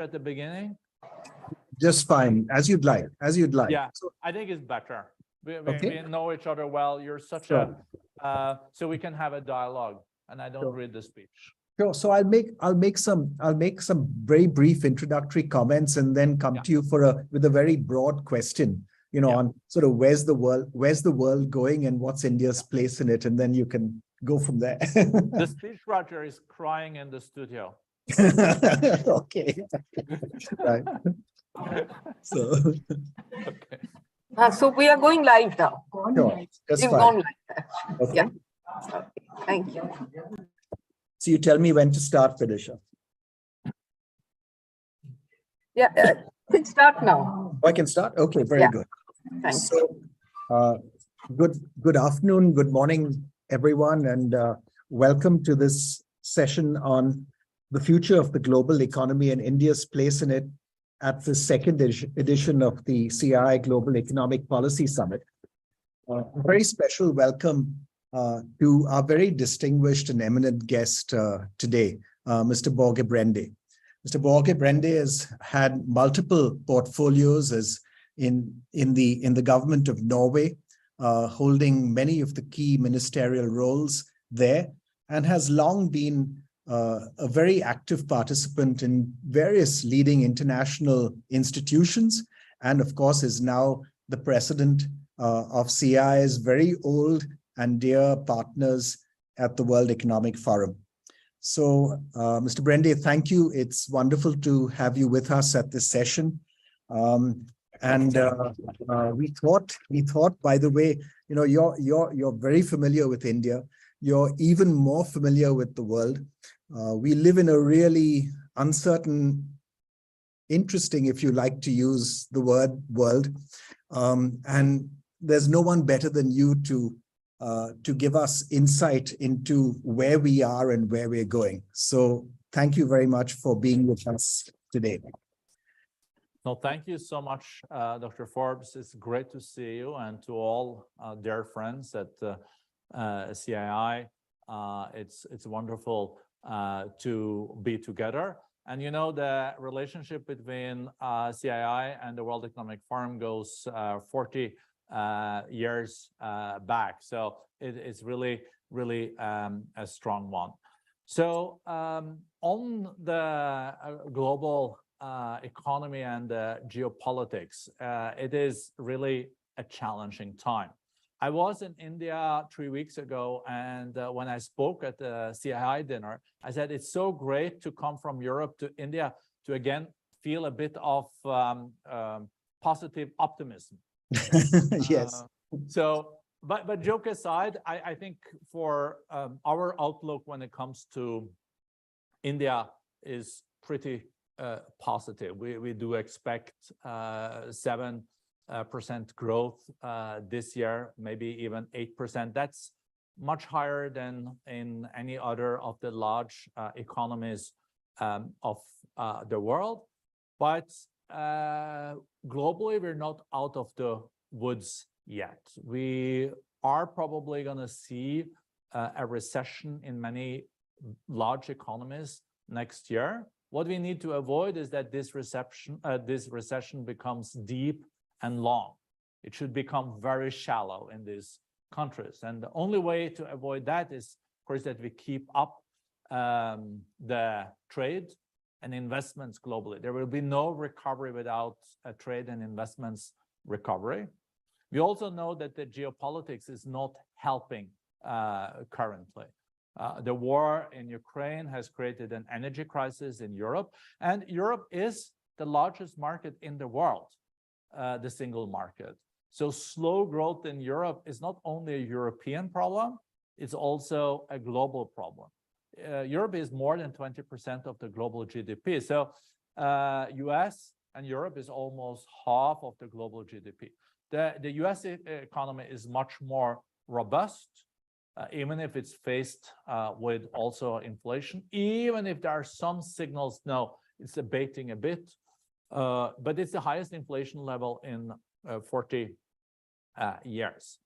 at the beginning? Just fine, as you'd like, as you'd like. Yeah, I think it's better. We know each other well. You're such Sure. so we can have a dialogue, and I don't read the speech. Sure. So I'll make some very brief introductory comments and then come to you with a very broad question, on sort of where's the world going and what's India's place in it, and then you can go from there. The speechwriter is crying in the studio. Okay. Right. So. Okay. So we are going live now. Sure. That's We've fine. gone live. Okay. Yeah. Okay. Thank you. So you tell me when to start, Felicia. Yeah, let's start now. Oh, I can start? Okay, very good. Thanks. So, good afternoon, good morning, everyone, and welcome to this session on the future of the global economy and India's place in it at the second edition of the CII Global Economic Policy Summit. A very special welcome to our very distinguished and eminent guest today, Mr. Børge Brende. Mr. Børge Brende has had multiple portfolios as in the government of Norway, holding many of the key ministerial roles there, and has long been a very active participant in various leading international institutions, and of course is now the president of CII's very old and dear partners at the World Economic Forum. So, Mr. Brende, thank you. It's wonderful to have you with us at this session. We thought, by the way, you're very familiar with India. You're even more familiar with the world. We live in a really uncertain, interesting, if you like to use the word, world. And there's no one better than you to give us insight into where we are and where we're going. So thank you very much for being with us today. No, thank you so much, Dr. Forbes. It's great to see you, and to all dear friends at CII. It's wonderful to be together. And the relationship between CII and the World Economic Forum goes 40 years back. So it's really a strong one. So on the global economy and geopolitics, it is really a challenging time. I was in India 3 weeks ago, and when I spoke at the CII dinner, I said it's so great to come from Europe to India to again feel a bit of positive optimism. Yes. But joke aside, I think for our outlook when it comes to India is pretty positive. We do expect 7% growth this year, maybe even 8%. That's much higher than in any other of the large economies of the world. But globally, we're not out of the woods yet. We are probably going to see a recession in many large economies next year. What we need to avoid is that this recession becomes deep and long. It should become very shallow in these countries. And the only way to avoid that is, of course, that we keep up the trade and investments globally. There will be no recovery without a trade and investments recovery. We also know that the geopolitics is not helping currently. The war in Ukraine has created an energy crisis in Europe, and Europe is the largest market in the world, the single market. So slow growth in Europe is not only a European problem, it's also a global problem. Europe is more than 20% of the global GDP. So US and Europe is almost half of the global GDP. The US economy is much more robust, even if it's faced with also inflation, even if there are some signals now it's abating a bit, but it's the highest inflation level in 40 years.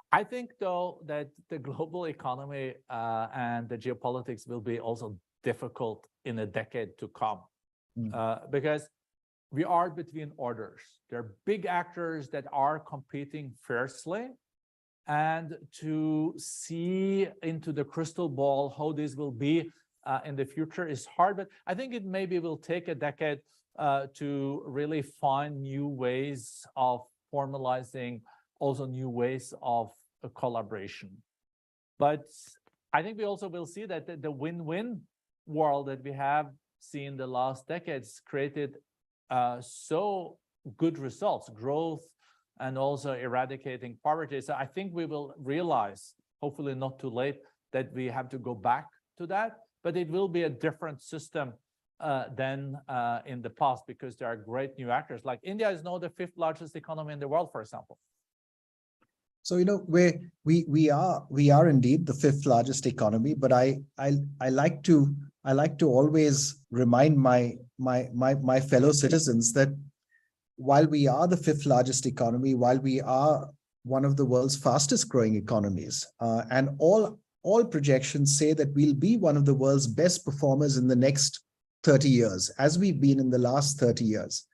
I think, though, that the global economy and the geopolitics will be also difficult in a decade to come. because we are between orders. There are big actors that are competing fiercely, and to see into the crystal ball how this will be in the future is hard, but I think it maybe will take a decade to really find new ways of formalizing, also new ways of collaboration. But I think we also will see that the win-win world that we have seen the last decades created so good results, growth, and also eradicating poverty. So I think we will realize, hopefully not too late, that we have to go back to that, but it will be a different system than in the past, because there are great new actors. Like India is now the 5th largest economy in the world, for example. So, you know, we are indeed the 5th largest economy, but I like to always remind my fellow citizens that while we are the 5th largest economy, while we are one of the world's fastest growing economies, and all projections say that we'll be one of the world's best performers in the next 30 years, as we've been in the last 30 years,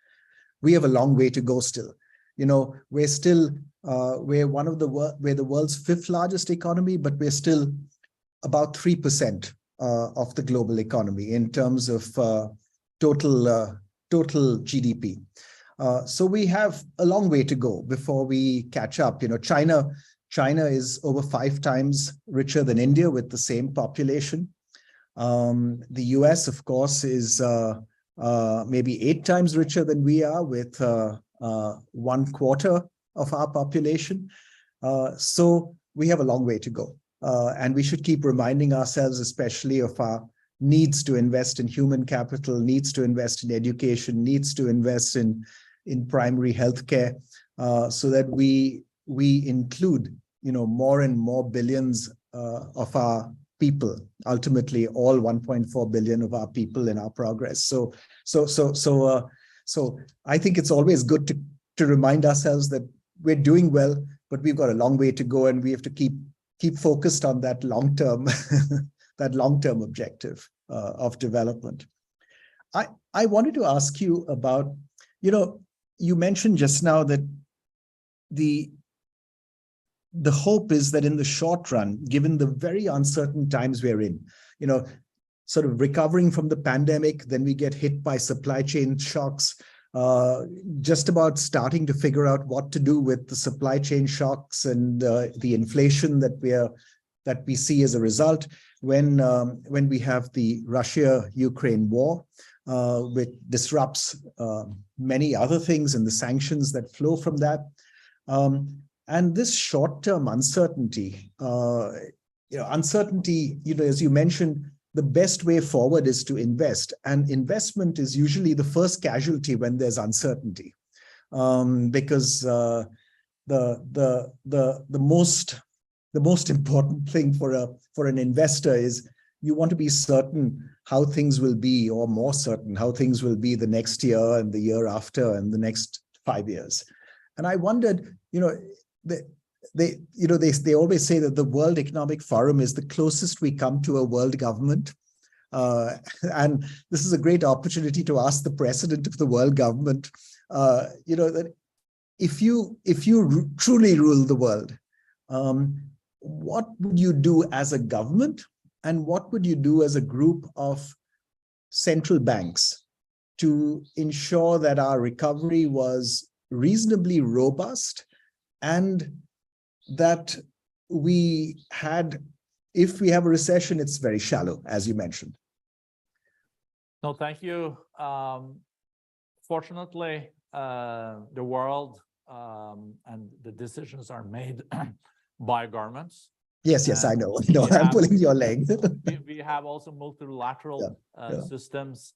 we have a long way to go still. You know, we're still, we're the world's 5th largest economy, but we're still about 3% of the global economy in terms of total GDP. So we have a long way to go before we catch up. You know, China is over 5 times richer than India with the same population. The US, of course, is maybe 8 times richer than we are, with 1/4 of our population. So we have a long way to go. And we should keep reminding ourselves, especially of our needs to invest in human capital, needs to invest in education, needs to invest in primary healthcare, so that we include, you know, more and more billions of our people, ultimately all 1.4 billion of our people in our progress. So I think it's always good to remind ourselves that we're doing well, but we've got a long way to go, and we have to keep focused on that long-term that long-term objective of development. I wanted to ask you about, you know, you mentioned just now that the hope is that in the short run, given the very uncertain times we're in, you know, sort of recovering from the pandemic, then we get hit by supply chain shocks, just about starting to figure out what to do with the supply chain shocks and the inflation that we see as a result when we have the Russia-Ukraine war, which disrupts many other things and the sanctions that flow from that. And this short-term uncertainty, uncertainty, as you mentioned, the best way forward is to invest, and investment is usually the first casualty when there's uncertainty, because the most important thing for an investor is you want to be certain how things will be, or more certain how things will be the next year and the year after and the next 5 years. And I wondered, they always say that the World Economic Forum is the closest we come to a world government. And this is a great opportunity to ask the president of the world government, that if you truly rule the world, what would you do as a government, and what would you do as a group of central banks to ensure that our recovery was reasonably robust, and that we had, if we have a recession, it's very shallow, as you mentioned? No, thank you. Fortunately, the world and the decisions are made by governments. Yes, I know. No, I'm pulling your leg. we have also multilateral systems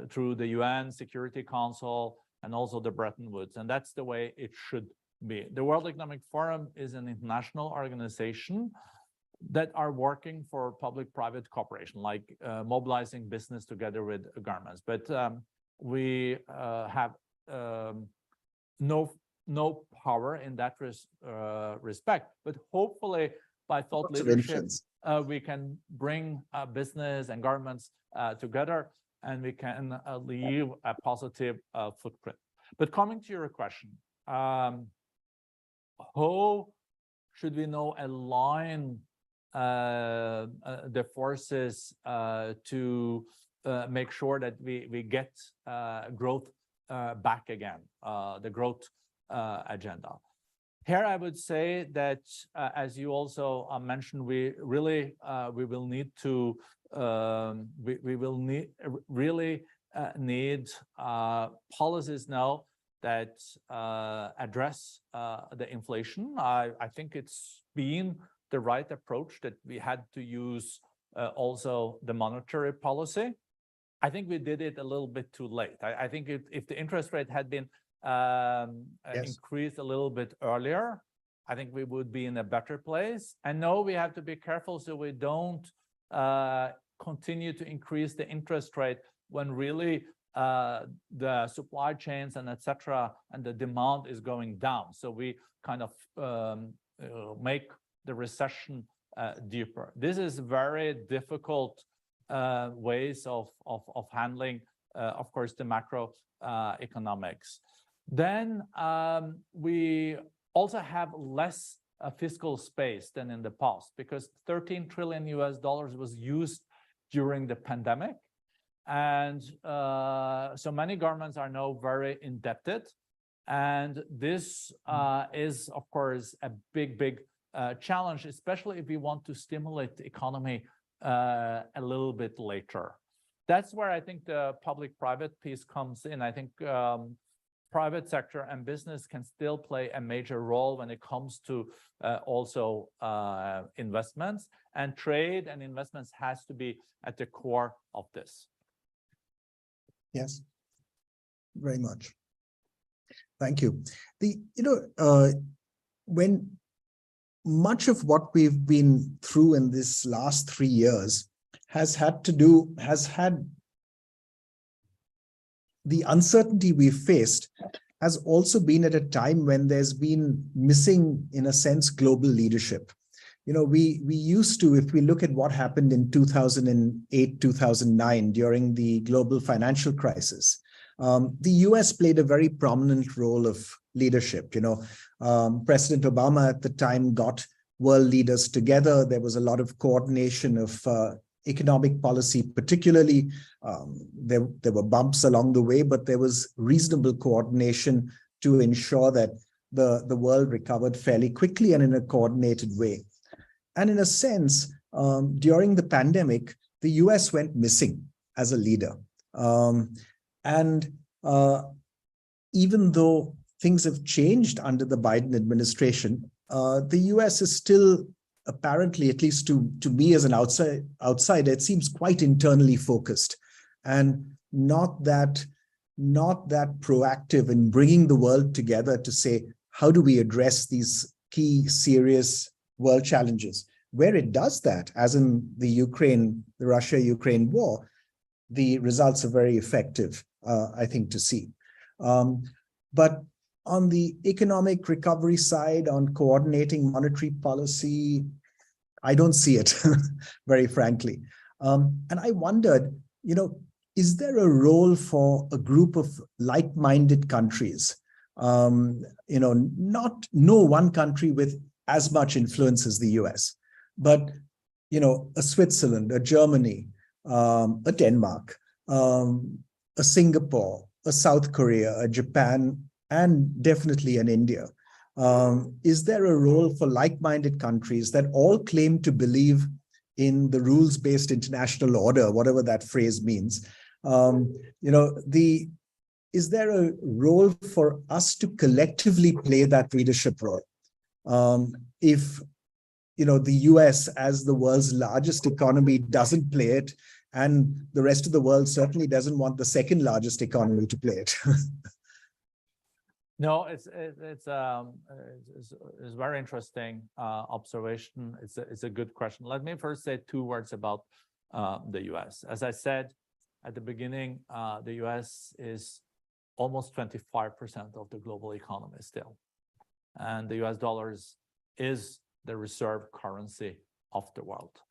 through the UN Security Council and also the Bretton Woods, and that's the way it should be. The World Economic Forum is an international organization that are working for public-private cooperation, like mobilizing business together with governments. But we have no power in that respect. But hopefully, by thought leadership, we can bring business and governments together. and we can leave a positive footprint. But coming to your question, how should we now align the forces to make sure that we get growth back again, the growth agenda? Here, I would say that, as you also mentioned, we really we will need to need policies now that address the inflation. I think it's been the right approach that we had to use also the monetary policy. I think we did it a little bit too late. I think if the interest rate had been increased a little bit earlier, I think we would be in a better place. And no, we have to be careful so we don't continue to increase the interest rate when really the supply chains and etc. and the demand is going down. So we kind of make the recession deeper. This is very difficult ways of handling, of course, the macro economics. Then we also have less fiscal space than in the past, because $13 trillion was used during the pandemic. And so many governments are now very indebted. And this is, of course, a big challenge, especially if we want to stimulate the economy a little bit later. That's where I think the public-private piece comes in. I think private sector and business can still play a major role when it comes to also investments, and trade and investments has to be at the core of this. Yes, very much. Thank you. When much of what we've been through in this last 3 years has had the uncertainty we've faced has also been at a time when there's been missing, in a sense, global leadership. We used to, if we look at what happened in 2008, 2009, during the global financial crisis, the US played a very prominent role of leadership. President Obama at the time got world leaders together. There was a lot of coordination of economic policy, particularly. There were bumps along the way, but there was reasonable coordination to ensure that the world recovered fairly quickly and in a coordinated way. And in a sense, during the pandemic, the US went missing as a leader. Even though things have changed under the Biden administration, the US is still apparently, at least to me as an outsider, it seems quite internally focused and not that proactive in bringing the world together to say, how do we address these key, serious world challenges? Where it does that, as in the Russia-Ukraine war, the results are very effective, I think, to see. But on the economic recovery side, on coordinating monetary policy, I don't see it, very frankly. And I wondered, is there a role for a group of like-minded countries? No one country with as much influence as the US, but a Switzerland, a Germany, a Denmark, a Singapore, a South Korea, a Japan, and definitely an India. Is there a role for like-minded countries that all claim to believe in the rules-based international order, whatever that phrase means? Is there a role for us to collectively play that leadership role? If the US, as the world's largest economy, doesn't play it, and the rest of the world certainly doesn't want the second largest economy to play it. No, it's very interesting observation. It's a good question. Let me first say 2 words about the US. As I said at the beginning, the US is almost 25% of the global economy still, and the US dollar is the reserve currency of the world.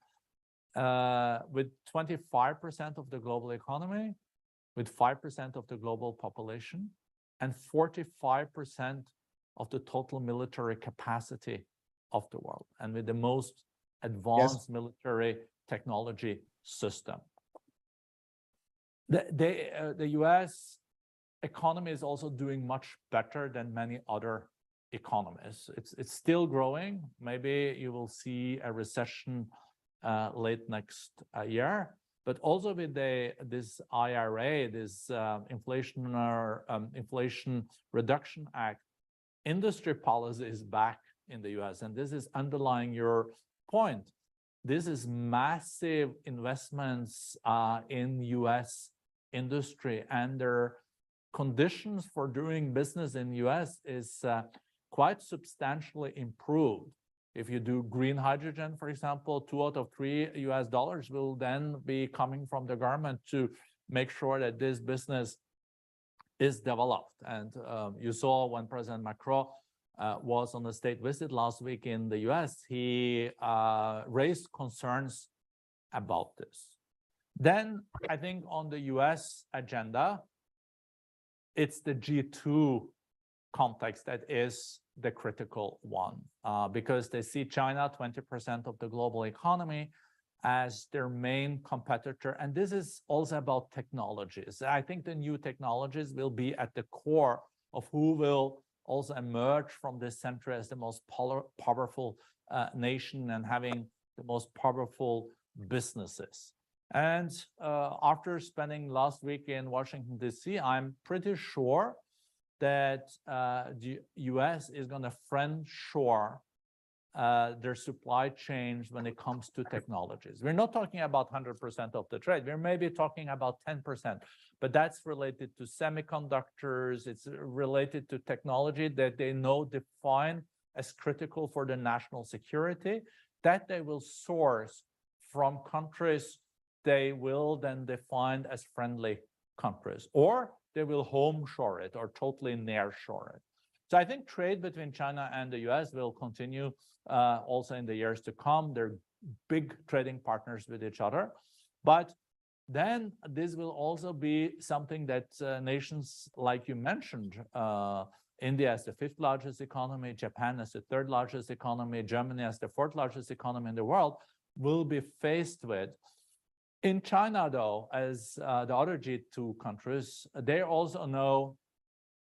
with 25% of the global economy, with 5% of the global population, and 45% of the total military capacity of the world, and with the most advanced military technology system. The US economy is also doing much better than many other economies. It's still growing. Maybe you will see a recession late next year, but also with this IRA, this Inflation Reduction Act, industry policy is back in the US, and this is underlying your point. This is massive investments in US industry, and their conditions for doing business in US is quite substantially improved. If you do green hydrogen, for example, 2 out of 3 US dollars will then be coming from the government to make sure that this business is developed. And you saw when President Macron was on a state visit last week in the US, he raised concerns about this. Then I think on the US agenda, it's the G2 context that is the critical one, because they see China, 20% of the global economy, as their main competitor. And this is also about technologies. I think the new technologies will be at the core of who will also emerge from this century as the most powerful nation and having the most powerful businesses. And after spending last week in Washington, D.C., I'm pretty sure that the US is going to friend-shore their supply chains when it comes to technologies. We're not talking about 100% of the trade. We're maybe talking about 10%, but that's related to semiconductors. It's related to technology that they know define as critical for the national security, that they will source from countries they will then define as friendly countries, or they will home shore it or totally near shore it. So I think trade between China and the US will continue also in the years to come. They're big trading partners with each other. But then this will also be something that nations like you mentioned, India as the 5th largest economy, Japan as the 3rd largest economy, Germany as the 4th largest economy in the world, will be faced with. In China, though, as the other G2 countries, they also know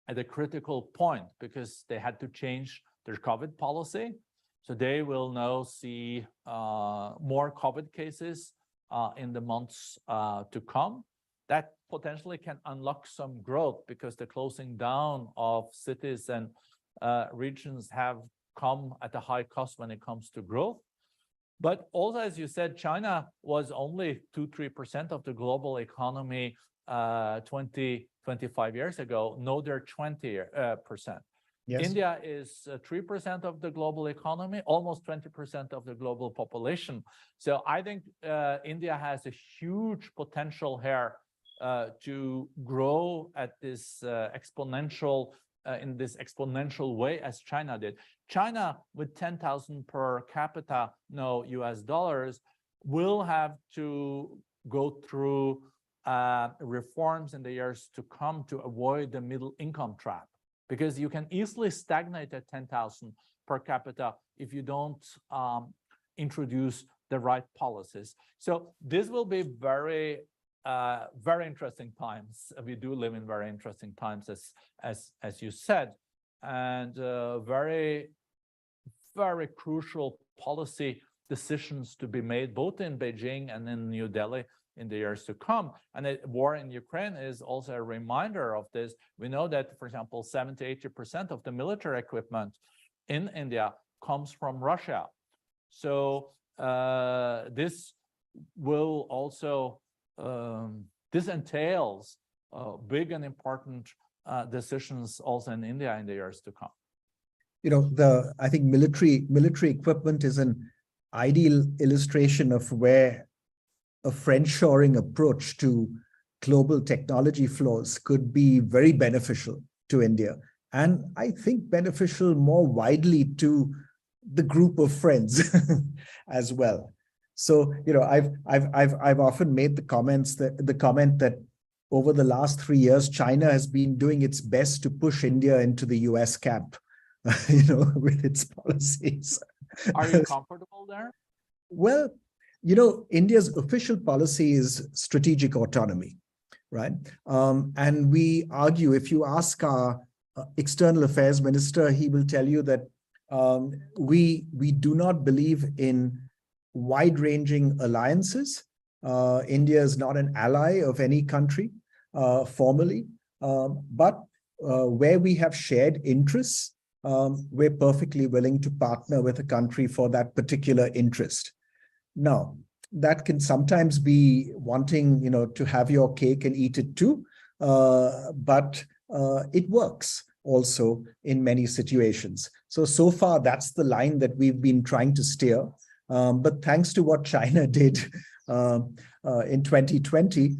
at a critical point because they had to change their COVID policy. So they will now see more COVID cases in the months to come. That potentially can unlock some growth because the closing down of cities and regions have come at a high cost when it comes to growth. But also, as you said, China was only 2-3% of the global economy 20-25 years ago. Now they're 20%. Yes. India is 3% of the global economy, almost 20% of the global population. So I think India has a huge potential here to grow at this exponential in this exponential way as China did. China, with 10,000 per capita, no US dollars, will have to go through reforms in the years to come to avoid the middle income trap, because you can easily stagnate at 10,000 per capita if you don't introduce the right policies. So this will be very interesting times. We do live in very interesting times, as you said, and very crucial policy decisions to be made both in Beijing and in New Delhi in the years to come. And the war in Ukraine is also a reminder of this. We know that, for example, 70-80% of the military equipment in India comes from Russia. So this will also this entails big and important decisions also in India in the years to come. You know, I think military equipment is an ideal illustration of where a friend-shoring approach to global technology flows could be very beneficial to India, and I think beneficial more widely to the group of friends as well. So, I've often made the comment that over the last 3 years, China has been doing its best to push India into the US camp, with its policies. Are you comfortable there? Well, India's official policy is strategic autonomy, right? And we argue, if you ask our external affairs minister, he will tell you that we do not believe in wide-ranging alliances. India is not an ally of any country formally, but where we have shared interests, we're perfectly willing to partner with a country for that particular interest. Now, that can sometimes be wanting, to have your cake and eat it too, but it works also in many situations. So far, that's the line that we've been trying to steer. But thanks to what China did in 2020,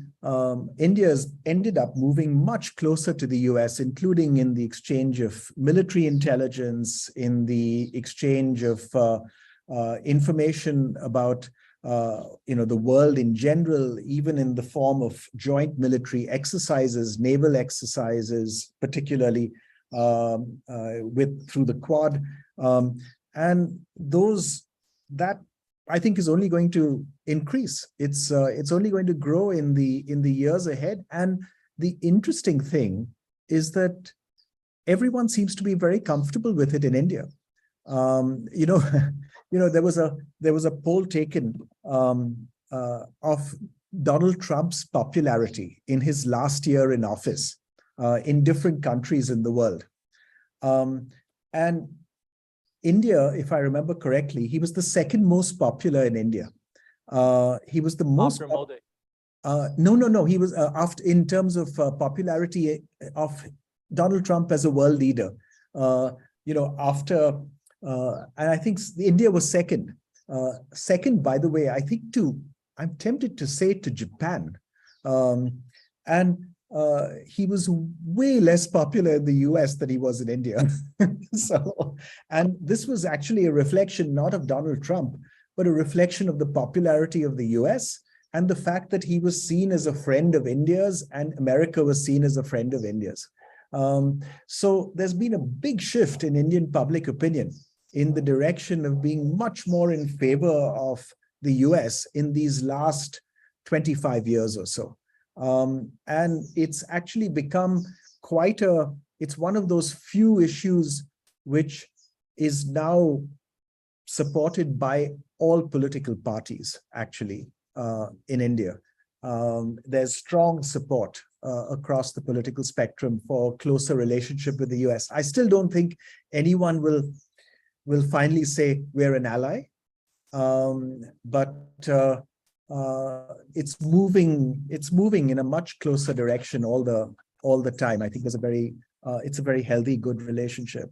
India has ended up moving much closer to the US, including in the exchange of military intelligence, in the exchange of information about the world in general, even in the form of joint military exercises, naval exercises, particularly through the Quad, and that I think is only going to increase. It's only going to grow in the years ahead. And the interesting thing is that everyone seems to be very comfortable with it in India. There was a poll taken of Donald Trump's popularity in his last year in office in different countries in the world. And India, if I remember correctly, he was the second most popular in India. He was the most. After Modi. No. He was after, in terms of popularity of Donald Trump as a world leader. After, and I think India was second. Second, by the way, I think I'm tempted to say to Japan. And he was way less popular in the US than he was in India. And this was actually a reflection not of Donald Trump, but a reflection of the popularity of the US and the fact that he was seen as a friend of India's and America was seen as a friend of India's. So there's been a big shift in Indian public opinion in the direction of being much more in favor of the US in these last 25 years or so. And it's actually become it's one of those few issues which is now supported by all political parties, actually, in India. There's strong support across the political spectrum for closer relationship with the US. I still don't think anyone will finally say we're an ally, but it's moving in a much closer direction all the time. I think it's a very healthy, good relationship.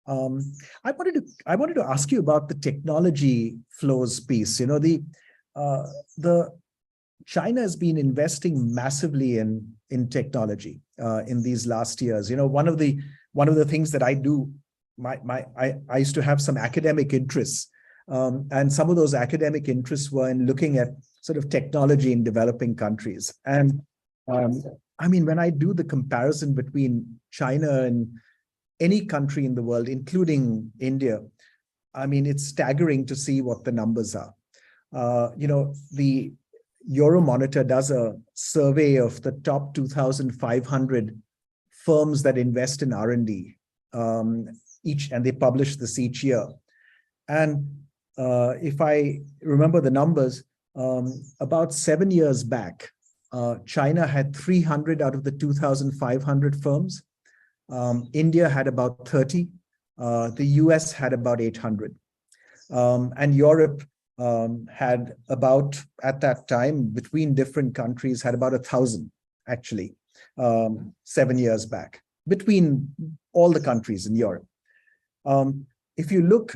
I wanted to ask you about the technology flows piece. China has been investing massively in technology in these last years. One of the things that I do, I used to have some academic interests. And some of those academic interests were in looking at sort of technology in developing countries. And when I do the comparison between China and any country in the world, including India, it's staggering to see what the numbers are. The Euromonitor does a survey of the top 2,500 firms that invest in R&D, and they publish this each year. And if I remember the numbers, about 7 years back, China had 300 out of the 2,500 firms. India had about 30. The US had about 800. And Europe had about, at that time, between different countries, had about 1,000, actually, 7 years back, between all the countries in Europe. If you look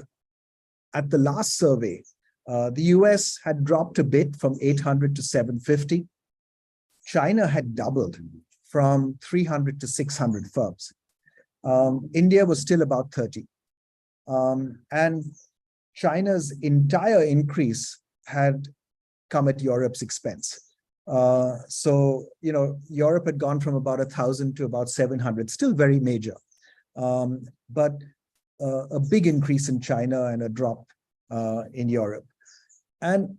at the last survey, the US had dropped a bit from 800 to 750. China had doubled from 300 to 600 firms. India was still about 30. And China's entire increase had come at Europe's expense. So, Europe had gone from about 1,000 to about 700, still very major, but a big increase in China and a drop in Europe. And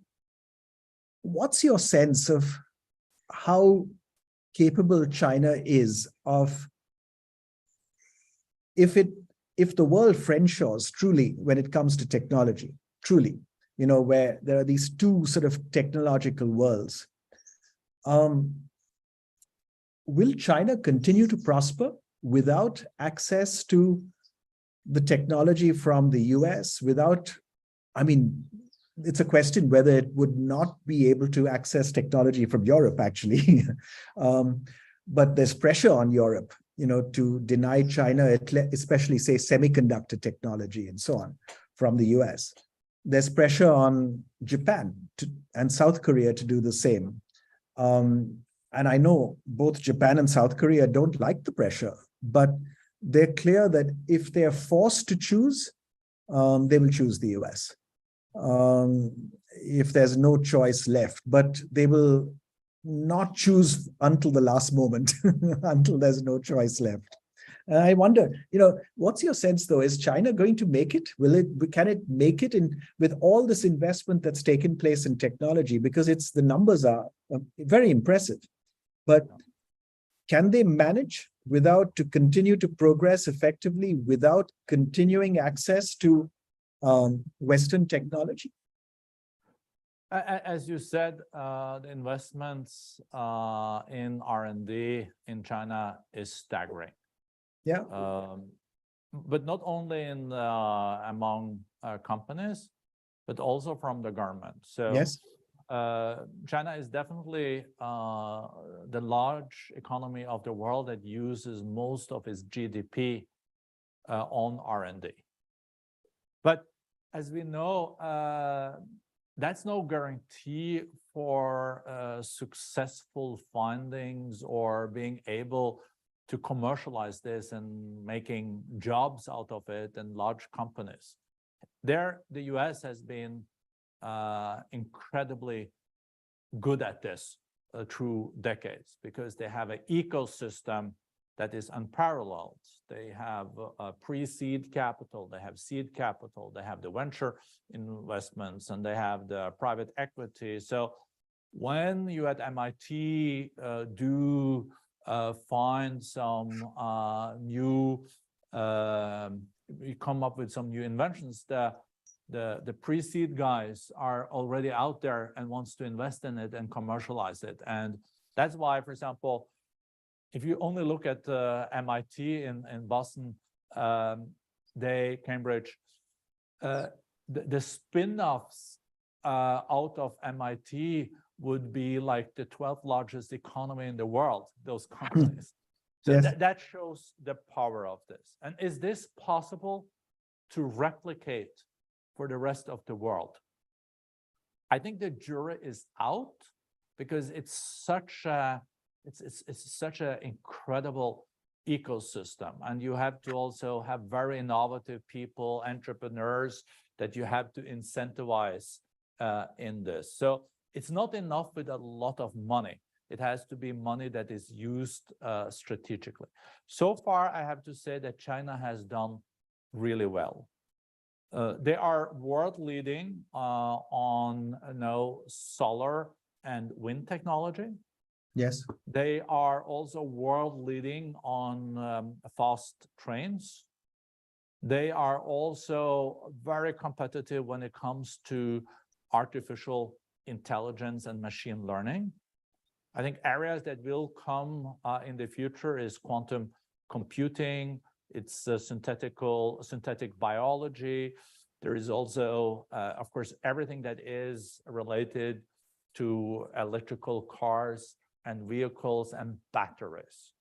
what's your sense of how capable China is of, if the world friendshaws truly when it comes to technology, truly, where there are these two sort of technological worlds, will China continue to prosper without access to the technology from the US? It's a question whether it would not be able to access technology from Europe, actually. But there's pressure on Europe, to deny China, especially, say, semiconductor technology and so on from the US. There's pressure on Japan and South Korea to do the same. And I know both Japan and South Korea don't like the pressure, but they're clear that if they're forced to choose, they will choose the US. If there's no choice left, but they will not choose until the last moment, until there's no choice left. And I wonder, what's your sense though? Is China going to make it? Can it make it with all this investment that's taken place in technology? Because the numbers are very impressive, but can they manage to continue to progress effectively without continuing access to Western technology? As you said, the investments in R&D in China is staggering. Yeah. But not only among companies, but also from the government. So yes, China is definitely the large economy of the world that uses most of its GDP on R&D. But as we know, that's no guarantee for successful findings or being able to commercialize this and making jobs out of it in large companies. The US has been incredibly good at this through decades because they have an ecosystem that is unparalleled. They have pre-seed capital, they have seed capital, they have the venture investments, and they have the private equity. So when you at MIT do find some you come up with some new inventions, the pre-seed guys are already out there and wants to invest in it and commercialize it. And that's why, for example, if you only look at MIT in Boston, Cambridge, the spin-offs out of MIT would be like the 12th largest economy in the world, those companies. So yes. that shows the power of this. And is this possible to replicate for the rest of the world? I think the jury is out because it's such an incredible ecosystem, and you have to also have very innovative people, entrepreneurs that you have to incentivize in this. So it's not enough with a lot of money. It has to be money that is used strategically. So far, I have to say that China has done really well. They are world leading on solar and wind technology. Yes. They are also world leading on fast trains. They are also very competitive when it comes to artificial intelligence and machine learning. I think areas that will come in the future is quantum computing, it's synthetic biology. There is also, of course, everything that is related to electrical cars and vehicles and batteries.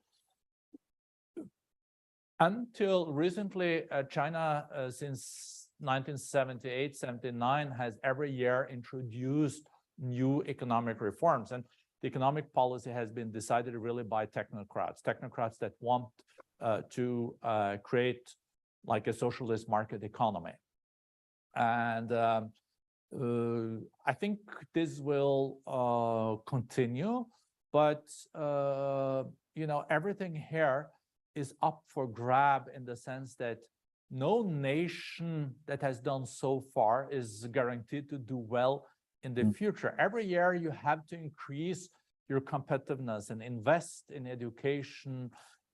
Until recently, China, since 1978, 79, has every year introduced new economic reforms. And the economic policy has been decided really by technocrats that want to create like a socialist market economy. And I think this will continue, but everything here is up for grab in the sense that no nation that has done so far is guaranteed to do well in the future. Every year you have to increase your competitiveness and invest in education,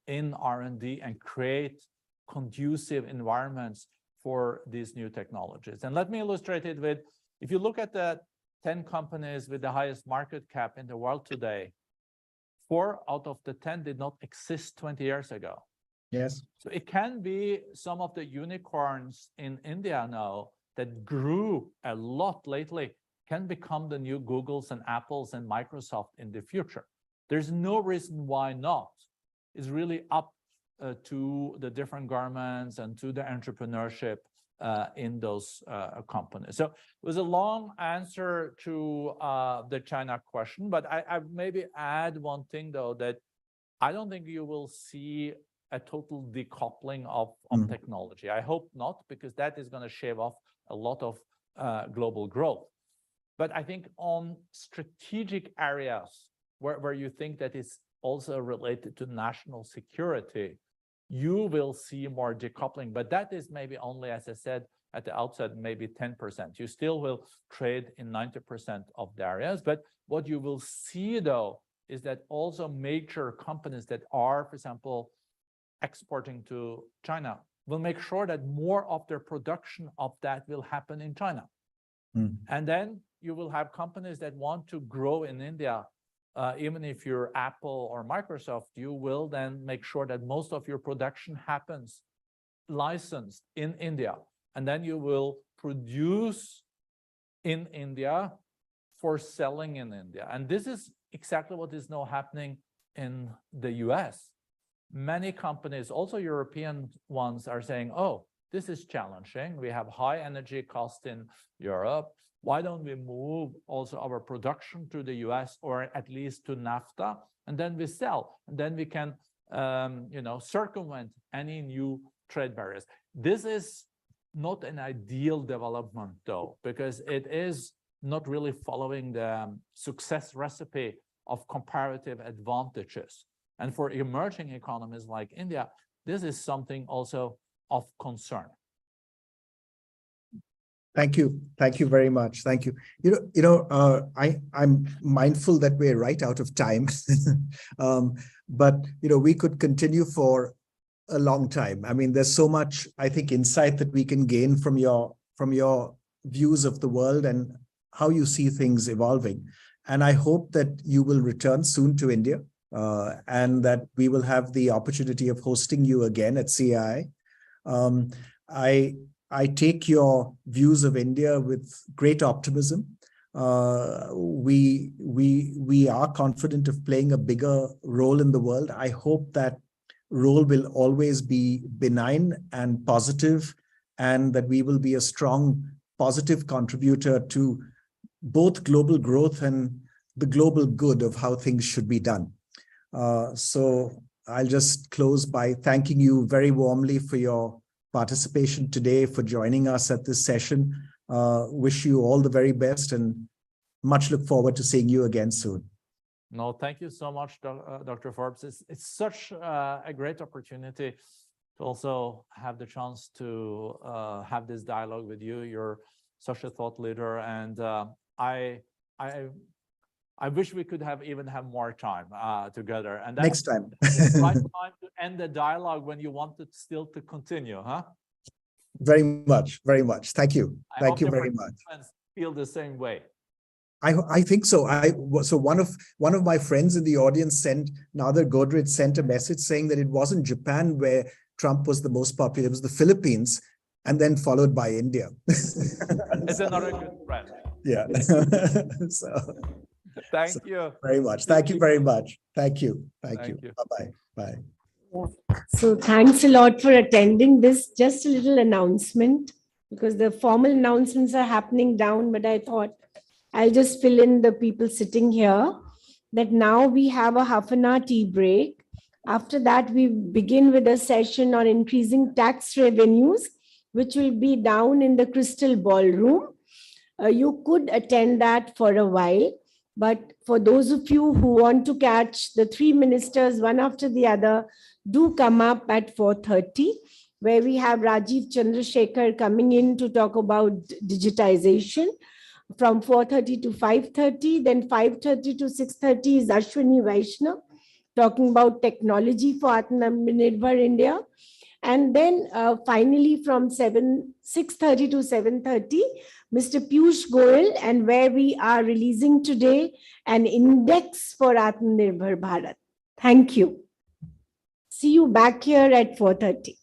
in R&D, and create conducive environments for these new technologies. And let me illustrate it with, if you look at the 10 companies with the highest market cap in the world today, 4 out of the 10 did not exist 20 years ago. Yes. So it can be some of the unicorns in India now that grew a lot lately can become the new Googles and Apples and Microsoft in the future. There's no reason why not. It's really up to the different governments and to the entrepreneurship in those companies. So it was a long answer to the China question, but I maybe add one thing though, that I don't think you will see a total decoupling of technology. I hope not, because that is going to shave off a lot of global growth. But I think on strategic areas where you think that is also related to national security, you will see more decoupling. But that is maybe only, as I said at the outset, maybe 10%. You still will trade in 90% of the areas. But what you will see, though, is that also major companies that are, for example, exporting to China will make sure that more of their production of that will happen in China. And then you will have companies that want to grow in India. Even if you're Apple or Microsoft, you will then make sure that most of your production happens licensed in India. And then you will produce in India for selling in India. And this is exactly what is now happening in the US. Many companies, also European ones, are saying, oh, this is challenging. We have high energy costs in Europe. Why don't we move also our production to the US, or at least to NAFTA, and then we sell, and then we can circumvent any new trade barriers. This is not an ideal development, though, because it is not really following the success recipe of comparative advantages. And for emerging economies like India, this is something also of concern. Thank you. Thank you very much. Thank you. I'm mindful that we're right out of time, but we could continue for a long time. I mean, there's so much, I think, insight that we can gain from your views of the world and how you see things evolving. And I hope that you will return soon to India, and that we will have the opportunity of hosting you again at CAI. I take your views of India with great optimism. We are confident of playing a bigger role in the world. I hope that role will always be benign and positive, and that we will be a strong, positive contributor to both global growth and the global good of how things should be done. So I'll just close by thanking you very warmly for your participation today, for joining us at this session. Wish you all the very best, and much look forward to seeing you again soon. No, thank you so much, Dr. Forbes. It's such a great opportunity to also have the chance to have this dialogue with you. You're such a thought leader, and I wish we could even have more time together. And that's next time. It's the right time to end the dialogue when you want it still to continue, huh? Very much, very much. Thank you. Thank you very much. Feel the same way. I think so. So one of my friends in the audience Nader Godrej sent a message saying that it wasn't Japan where Trump was the most popular, it was the Philippines, and then followed by India. It's another good friend. Yeah. So thank you very much. Thank you very much. Thank you. Thank you. Bye-bye. Bye. So thanks a lot for attending this. Just a little announcement, because the formal announcements are happening down, but I thought I'll just fill in the people sitting here that now we have a half-an-hour tea break. After that, we begin with a session on increasing tax revenues, which will be down in the Crystal Ballroom. You could attend that for a while. But for those of you who want to catch the three ministers one after the other, do come up at 4:30, where we have Rajiv Chandrasekhar coming in to talk about digitization from 4:30 to 5:30. Then 5:30 to 6:30 is Ashwini Vaishnav talking about technology for Atmanirbhar India. And then finally from 6:30 to 7:30, Mr. Piyush Goyal, and where we are releasing today an index for Atmanirbhar Bharat. Thank you. See you back here at 4:30.